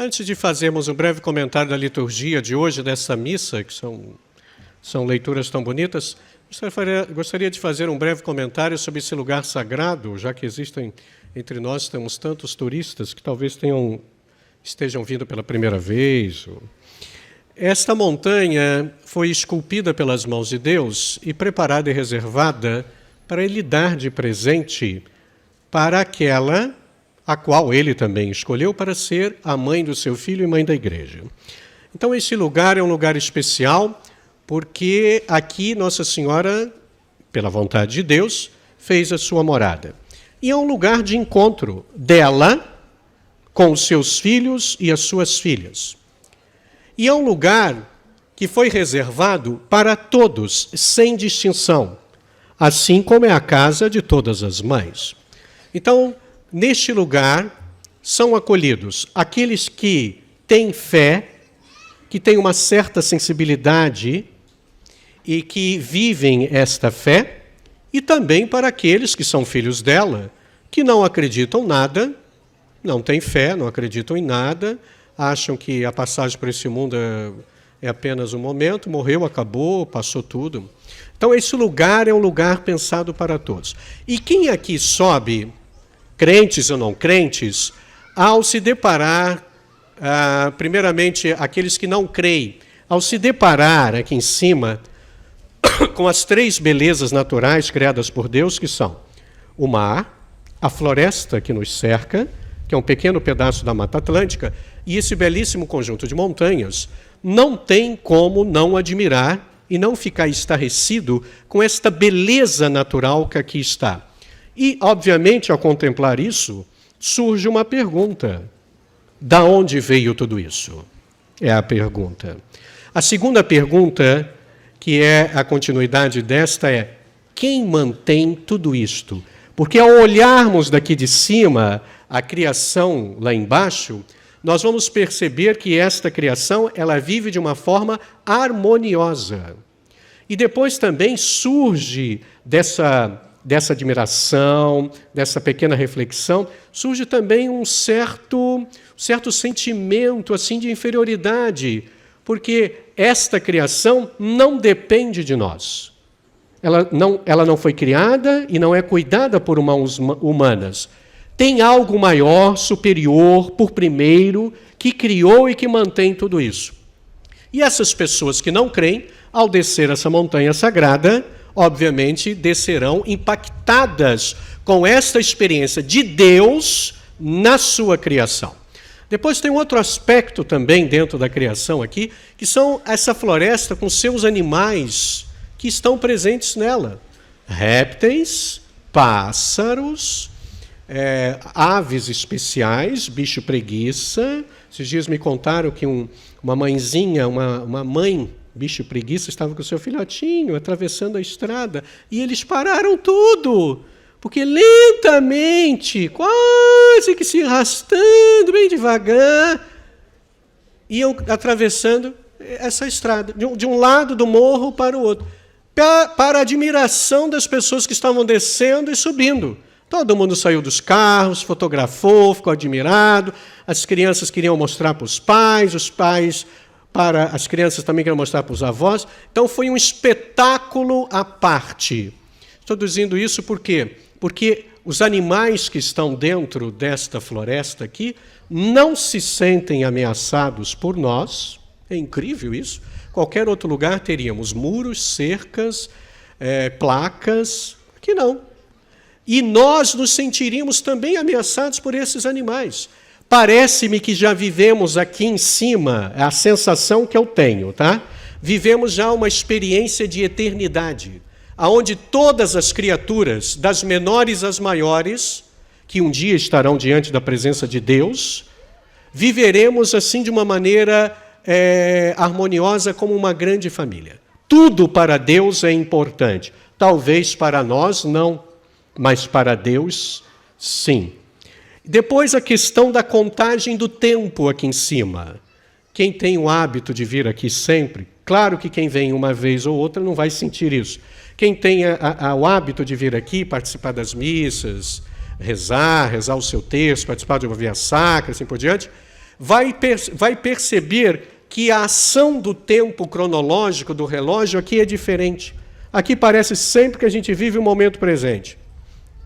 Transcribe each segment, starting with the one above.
Antes de fazermos um breve comentário da liturgia de hoje, dessa missa, que são leituras tão bonitas, gostaria de fazer um breve comentário sobre esse lugar sagrado, já que existem entre nós, temos tantos turistas que talvez estejam vindo pela primeira vez. Esta montanha foi esculpida pelas mãos de Deus e preparada e reservada para Ele dar de presente para aquela a qual Ele também escolheu para ser a mãe do seu filho e mãe da igreja. Então, esse lugar é um lugar especial, porque aqui Nossa Senhora, pela vontade de Deus, fez a sua morada. E é um lugar de encontro dela com os seus filhos e as suas filhas. E é um lugar que foi reservado para todos, sem distinção, assim como é a casa de todas as mães. Então, neste lugar são acolhidos aqueles que têm fé, que têm uma certa sensibilidade e que vivem esta fé, e também para aqueles que são filhos dela, que não acreditam nada, não têm fé, não acreditam em nada, acham que a passagem por esse mundo é apenas um momento, morreu, acabou, passou tudo. Então, esse lugar é um lugar pensado para todos. E quem aqui sobe, crentes ou não crentes, ao se deparar, primeiramente, aqueles que não creem, ao se deparar aqui em cima com as três belezas naturais criadas por Deus, que são o mar, a floresta que nos cerca, que é um pequeno pedaço da Mata Atlântica, e esse belíssimo conjunto de montanhas, não tem como não admirar e não ficar estarrecido com esta beleza natural que aqui está. E, obviamente, ao contemplar isso, surge uma pergunta. Da onde veio tudo isso? É a pergunta. A segunda pergunta, que é a continuidade desta, é: quem mantém tudo isto? Porque ao olharmos daqui de cima a criação lá embaixo, nós vamos perceber que esta criação ela vive de uma forma harmoniosa. E depois também surge dessa admiração, dessa pequena reflexão, surge também um certo sentimento assim de inferioridade, porque esta criação não depende de nós. Ela não foi criada e não é cuidada por mãos humanas. Tem algo maior, superior, por primeiro, que criou e que mantém tudo isso. E essas pessoas que não creem, ao descer essa montanha sagrada, obviamente descerão impactadas com esta experiência de Deus na sua criação. Depois tem um outro aspecto também dentro da criação aqui, que são essa floresta com seus animais que estão presentes nela. Répteis, pássaros, aves especiais, bicho preguiça. Esses dias me contaram que uma mãezinha, uma mãe bicho preguiça estava com o seu filhotinho atravessando a estrada e eles pararam tudo, porque lentamente, quase que se arrastando bem devagar, iam atravessando essa estrada, de um lado do morro para o outro, para a admiração das pessoas que estavam descendo e subindo. Todo mundo saiu dos carros, fotografou, ficou admirado, as crianças queriam mostrar para os pais para as crianças também queriam mostrar para os avós. Então, foi um espetáculo à parte. Estou dizendo isso por quê? Porque os animais que estão dentro desta floresta aqui não se sentem ameaçados por nós. É incrível isso. Qualquer outro lugar teríamos muros, cercas, placas. Aqui não. E nós nos sentiríamos também ameaçados por esses animais. Parece-me que já vivemos aqui em cima, é a sensação que eu tenho, tá? Vivemos já uma experiência de eternidade, onde todas as criaturas, das menores às maiores, que um dia estarão diante da presença de Deus, viveremos assim de uma maneira harmoniosa como uma grande família. Tudo para Deus é importante. Talvez para nós não, mas para Deus, sim. Depois a questão da contagem do tempo aqui em cima. Quem tem o hábito de vir aqui sempre, claro que quem vem uma vez ou outra não vai sentir isso. Quem tem o hábito de vir aqui, participar das missas, rezar o seu texto, participar de uma via sacra, assim por diante, vai perceber que a ação do tempo cronológico do relógio aqui é diferente. Aqui parece sempre que a gente vive o momento presente.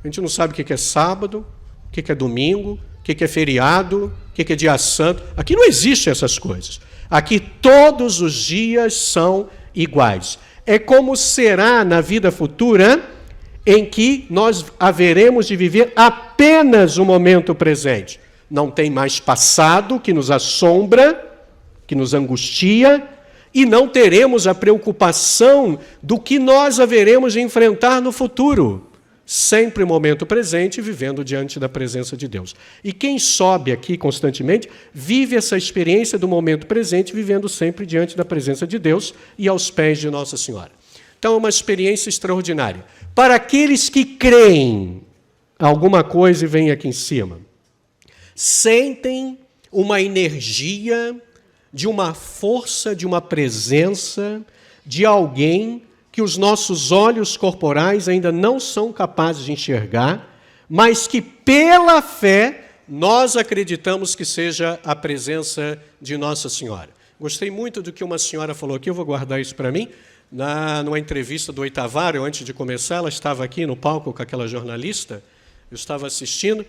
A gente não sabe o que é sábado, o que é domingo, o que é feriado, o que é dia santo. Aqui não existem essas coisas. Aqui todos os dias são iguais. É como será na vida futura, em que nós haveremos de viver apenas o momento presente. Não tem mais passado que nos assombra, que nos angustia, e não teremos a preocupação do que nós haveremos de enfrentar no futuro. Sempre o momento presente, vivendo diante da presença de Deus. E quem sobe aqui constantemente, vive essa experiência do momento presente, vivendo sempre diante da presença de Deus e aos pés de Nossa Senhora. Então, é uma experiência extraordinária. Para aqueles que creem, alguma coisa vem aqui em cima. Sentem uma energia, de uma força, de uma presença, de alguém que os nossos olhos corporais ainda não são capazes de enxergar, mas que pela fé nós acreditamos que seja a presença de Nossa Senhora. Gostei muito do que uma senhora falou aqui, eu vou guardar isso para mim. Numa entrevista do Oitavário, antes de começar, ela estava aqui no palco com aquela jornalista, eu estava assistindo,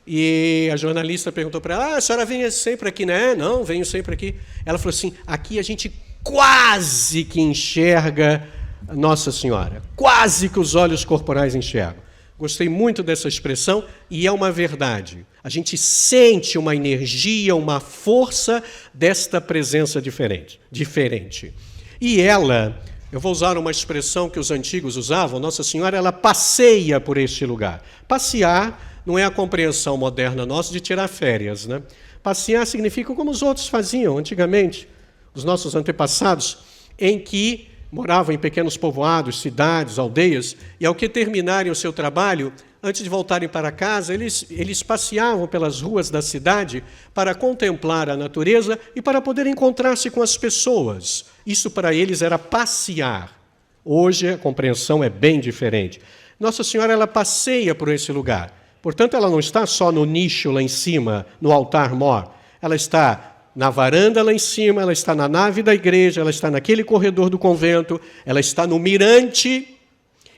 e a jornalista perguntou para ela, a senhora vem sempre aqui, né? Não, venho sempre aqui. Ela falou assim, aqui a gente quase que enxerga Nossa Senhora, quase que os olhos corporais enxergam. Gostei muito dessa expressão, e é uma verdade. A gente sente uma energia, uma força desta presença diferente. E ela, eu vou usar uma expressão que os antigos usavam, Nossa Senhora, ela passeia por este lugar. Passear não é a compreensão moderna nossa de tirar férias, né? Passear significa como os outros faziam antigamente, os nossos antepassados, em que moravam em pequenos povoados, cidades, aldeias, e ao que terminarem o seu trabalho, antes de voltarem para casa, eles passeavam pelas ruas da cidade para contemplar a natureza e para poder encontrar-se com as pessoas. Isso para eles era passear. Hoje a compreensão é bem diferente. Nossa Senhora, ela passeia por esse lugar. Portanto, ela não está só no nicho lá em cima, no altar-mor. Ela está na varanda lá em cima, ela está na nave da igreja, ela está naquele corredor do convento, ela está no mirante,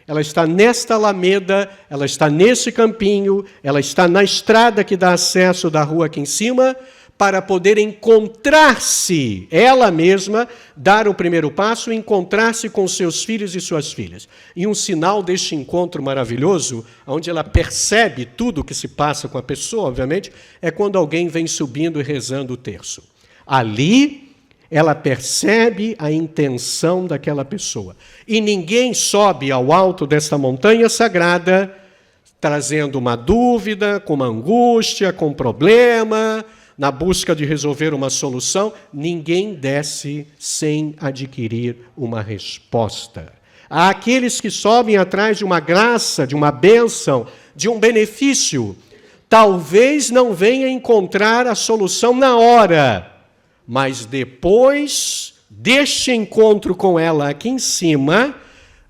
ela está nesta alameda, ela está nesse campinho, ela está na estrada que dá acesso da rua aqui em cima, para poder encontrar-se, ela mesma, dar o primeiro passo e encontrar-se com seus filhos e suas filhas. E um sinal deste encontro maravilhoso, onde ela percebe tudo o que se passa com a pessoa, obviamente, é quando alguém vem subindo e rezando o terço. Ali, ela percebe a intenção daquela pessoa. E ninguém sobe ao alto desta montanha sagrada trazendo uma dúvida, com uma angústia, com um problema, na busca de resolver uma solução. Ninguém desce sem adquirir uma resposta. Há aqueles que sobem atrás de uma graça, de uma bênção, de um benefício. Talvez não venha encontrar a solução na hora, mas depois deste encontro com ela aqui em cima,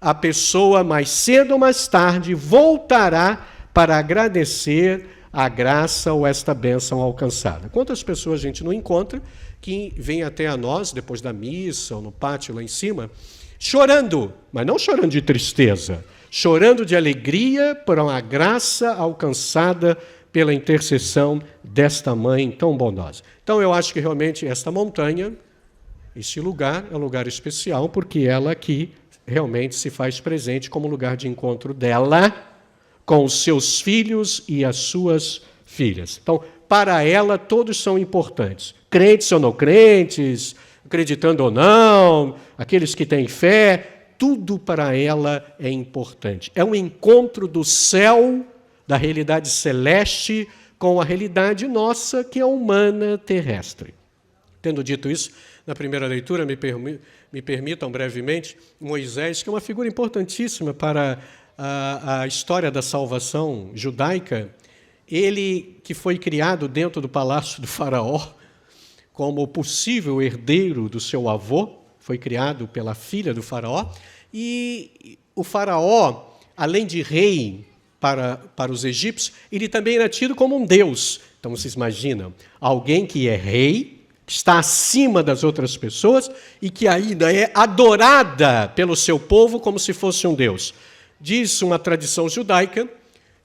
a pessoa mais cedo ou mais tarde voltará para agradecer a graça ou esta bênção alcançada. Quantas pessoas a gente não encontra que vêm até a nós, depois da missa ou no pátio lá em cima, chorando, mas não chorando de tristeza, chorando de alegria por uma graça alcançada pela intercessão desta mãe tão bondosa. Então eu acho que realmente esta montanha, este lugar, é um lugar especial, porque ela aqui realmente se faz presente como lugar de encontro dela com os seus filhos e as suas filhas. Então, para ela, todos são importantes. Crentes ou não crentes, acreditando ou não, aqueles que têm fé, tudo para ela é importante. É um encontro do céu, da realidade celeste, com a realidade nossa, que é humana, terrestre. Tendo dito isso, na primeira leitura, me permitam brevemente, Moisés, que é uma figura importantíssima para a história da salvação judaica, ele que foi criado dentro do palácio do faraó, como possível herdeiro do seu avô, foi criado pela filha do faraó, e o faraó, além de rei, para os egípcios, ele também era tido como um deus. Então, vocês imaginam, alguém que é rei, que está acima das outras pessoas e que ainda é adorada pelo seu povo como se fosse um deus. Diz uma tradição judaica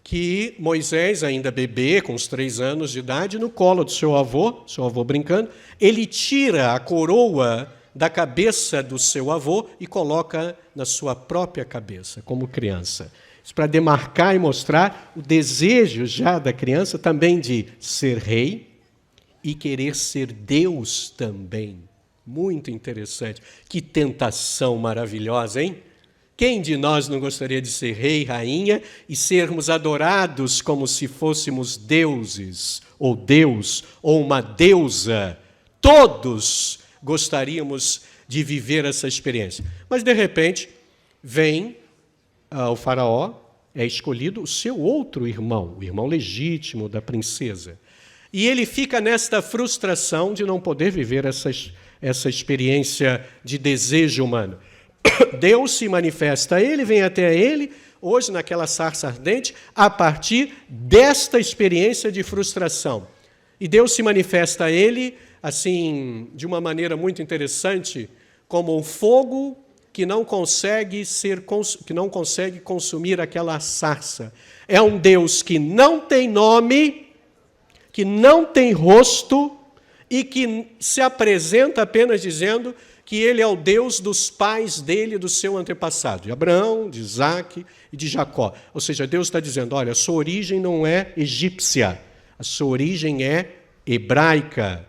que Moisés, ainda bebê, com uns 3 anos de idade, no colo do seu avô brincando, ele tira a coroa da cabeça do seu avô e coloca na sua própria cabeça, como criança. Isso para demarcar e mostrar o desejo já da criança também de ser rei e querer ser Deus também. Muito interessante. Que tentação maravilhosa, hein? Quem de nós não gostaria de ser rei, rainha e sermos adorados como se fôssemos deuses, ou Deus, ou uma deusa? Todos gostaríamos de viver essa experiência. Mas, de repente, vem o faraó, é escolhido o seu outro irmão, o irmão legítimo da princesa. E ele fica nesta frustração de não poder viver essa experiência de desejo humano. Deus se manifesta a ele, vem até ele, hoje naquela sarça ardente, a partir desta experiência de frustração. E Deus se manifesta a ele, assim, de uma maneira muito interessante, como um fogo que não consegue consumir aquela sarça. É um Deus que não tem nome, que não tem rosto e que se apresenta apenas dizendo que ele é o Deus dos pais dele, do seu antepassado, de Abraão, de Isaac e de Jacó. Ou seja, Deus está dizendo, olha, a sua origem não é egípcia, a sua origem é hebraica.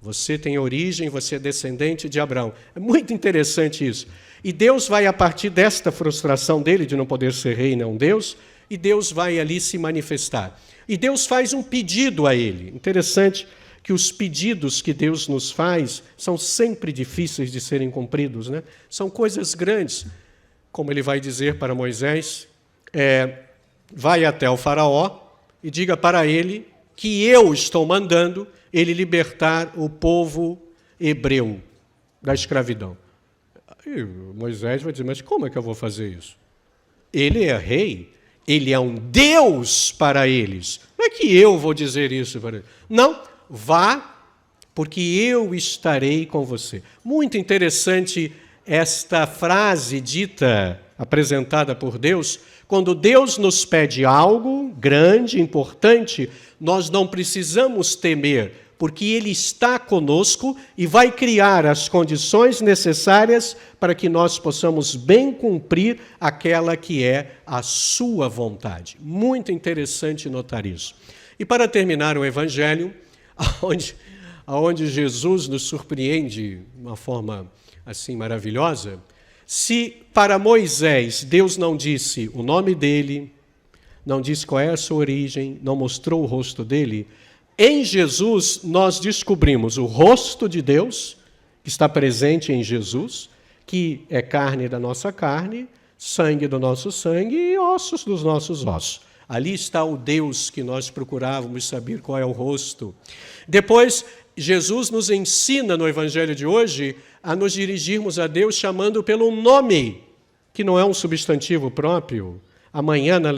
Você tem origem, você é descendente de Abraão. É muito interessante isso. E Deus vai, a partir desta frustração dele, de não poder ser rei, não Deus, e Deus vai ali se manifestar. E Deus faz um pedido a ele. Interessante que os pedidos que Deus nos faz são sempre difíceis de serem cumpridos, né? São coisas grandes. Como ele vai dizer para Moisés, vai até o faraó e diga para ele que eu estou mandando ele libertar o povo hebreu da escravidão. E Moisés vai dizer, mas como é que eu vou fazer isso? Ele é rei, ele é um Deus para eles. Não é que eu vou dizer isso para eles. Não, vá, porque eu estarei com você. Muito interessante esta frase dita, apresentada por Deus. Quando Deus nos pede algo grande, importante, nós não precisamos temer, porque Ele está conosco e vai criar as condições necessárias para que nós possamos bem cumprir aquela que é a sua vontade. Muito interessante notar isso. E para terminar o Evangelho, onde Jesus nos surpreende de uma forma assim maravilhosa, se para Moisés Deus não disse o nome dele, não disse qual é a sua origem, não mostrou o rosto dele, em Jesus nós descobrimos o rosto de Deus, que está presente em Jesus, que é carne da nossa carne, sangue do nosso sangue e ossos dos nossos ossos. Ali está o Deus que nós procurávamos saber qual é o rosto. Depois, Jesus nos ensina no Evangelho de hoje a nos dirigirmos a Deus chamando pelo nome, que não é um substantivo próprio. Amanhã, na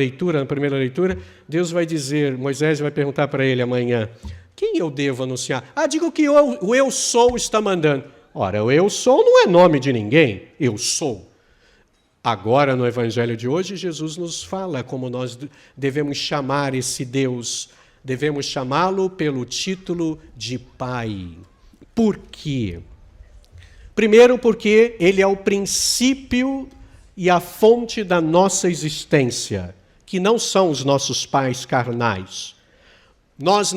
primeira leitura, Deus vai dizer, Moisés vai perguntar para ele amanhã, quem eu devo anunciar? Diga o que o eu sou está mandando. Ora, o eu sou não é nome de ninguém, eu sou. Agora, no Evangelho de hoje, Jesus nos fala como nós devemos chamar esse Deus. Devemos chamá-lo pelo título de Pai. Por quê? Primeiro, porque Ele é o princípio e a fonte da nossa existência, que não são os nossos pais carnais. Nós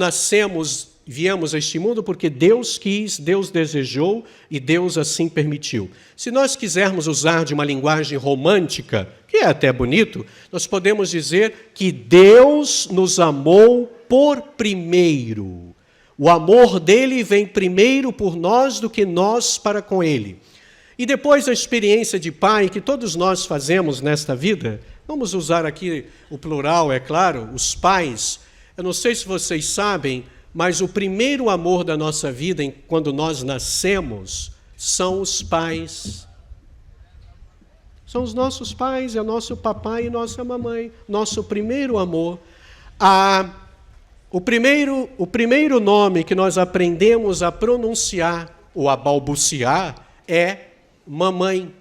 viemos a este mundo porque Deus quis, Deus desejou e Deus assim permitiu. Se nós quisermos usar de uma linguagem romântica, que é até bonito, nós podemos dizer que Deus nos amou por primeiro. O amor dele vem primeiro por nós do que nós para com ele. E depois a experiência de pai que todos nós fazemos nesta vida, vamos usar aqui o plural, é claro, os pais. Eu não sei se vocês sabem, mas o primeiro amor da nossa vida, quando nós nascemos, são os pais. São os nossos pais, é nosso papai e nossa mamãe, nosso primeiro amor. O primeiro nome que nós aprendemos a pronunciar ou a balbuciar é mamãe.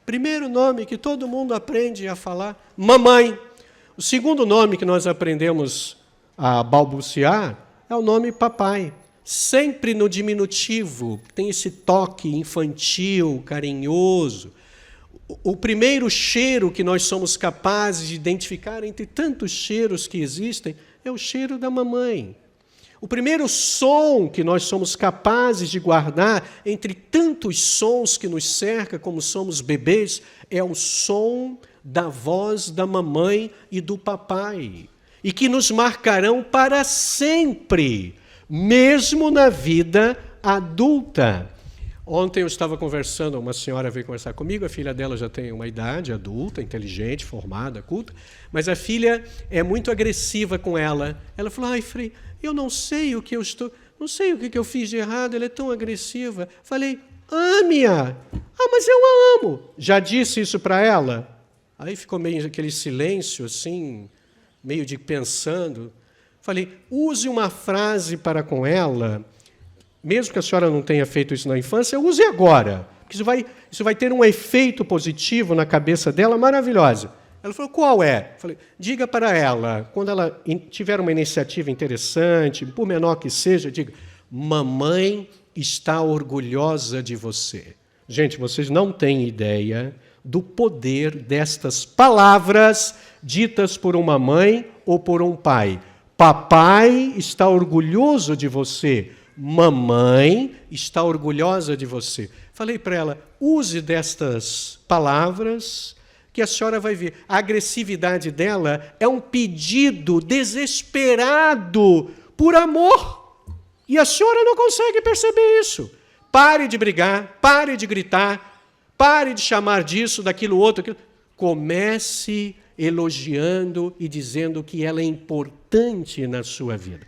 Primeiro nome que todo mundo aprende a falar, mamãe. O segundo nome que nós aprendemos a balbuciar é o nome papai. Sempre no diminutivo, tem esse toque infantil, carinhoso. O primeiro cheiro que nós somos capazes de identificar entre tantos cheiros que existem é o cheiro da mamãe. O primeiro som que nós somos capazes de guardar entre tantos sons que nos cercam, como somos bebês, é o som da voz da mamãe e do papai, e que nos marcarão para sempre, mesmo na vida adulta. Ontem eu estava conversando, uma senhora veio conversar comigo, a filha dela já tem uma idade adulta, inteligente, formada, culta, mas a filha é muito agressiva com ela. Ela falou, ai, Frei, eu não sei o que eu estou, não sei o que eu fiz de errado, ela é tão agressiva. Falei, ame-a. Ah, mas eu a amo. Já disse isso para ela? Aí ficou meio aquele silêncio, assim, meio de pensando. Falei, use uma frase para com ela, mesmo que a senhora não tenha feito isso na infância, use agora, porque isso vai ter um efeito positivo na cabeça dela maravilhosa. Ela falou, qual é? Falei, diga para ela, quando ela tiver uma iniciativa interessante, por menor que seja, diga, mamãe está orgulhosa de você. Gente, vocês não têm ideia do poder destas palavras ditas por uma mãe ou por um pai. Papai está orgulhoso de você. Mamãe está orgulhosa de você. Falei para ela, use destas palavras que a senhora vai ver. A agressividade dela é um pedido desesperado por amor. E a senhora não consegue perceber isso. Pare de brigar, pare de gritar, pare de chamar disso, daquilo, outro, aquilo. Comece elogiando e dizendo que ela é importante na sua vida.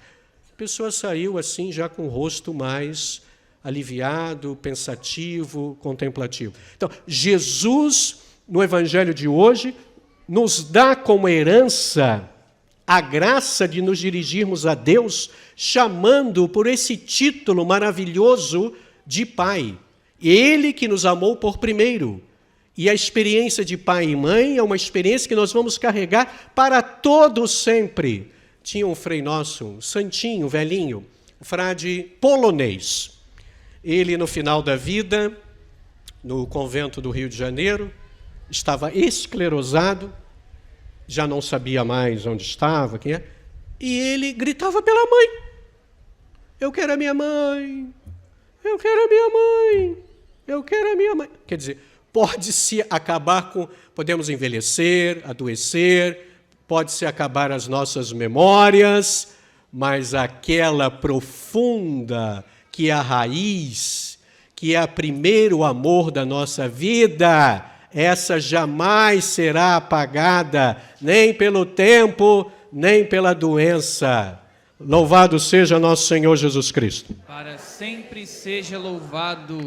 A pessoa saiu assim, já com o rosto mais aliviado, pensativo, contemplativo. Então, Jesus, no Evangelho de hoje, nos dá como herança a graça de nos dirigirmos a Deus, chamando por esse título maravilhoso de Pai. Ele que nos amou por primeiro. E a experiência de pai e mãe é uma experiência que nós vamos carregar para todo sempre. Tinha um frei nosso, um santinho, velhinho, um frade polonês. Ele, no final da vida, no convento do Rio de Janeiro, estava esclerosado, já não sabia mais onde estava, quem é, e ele gritava pela mãe. Eu quero a minha mãe, eu quero a minha mãe, eu quero a minha mãe. Quer dizer, pode-se acabar com, podemos envelhecer, adoecer, pode-se acabar as nossas memórias, mas aquela profunda, que é a raiz, que é o primeiro amor da nossa vida, essa jamais será apagada, nem pelo tempo, nem pela doença. Louvado seja nosso Senhor Jesus Cristo. Para sempre seja louvado.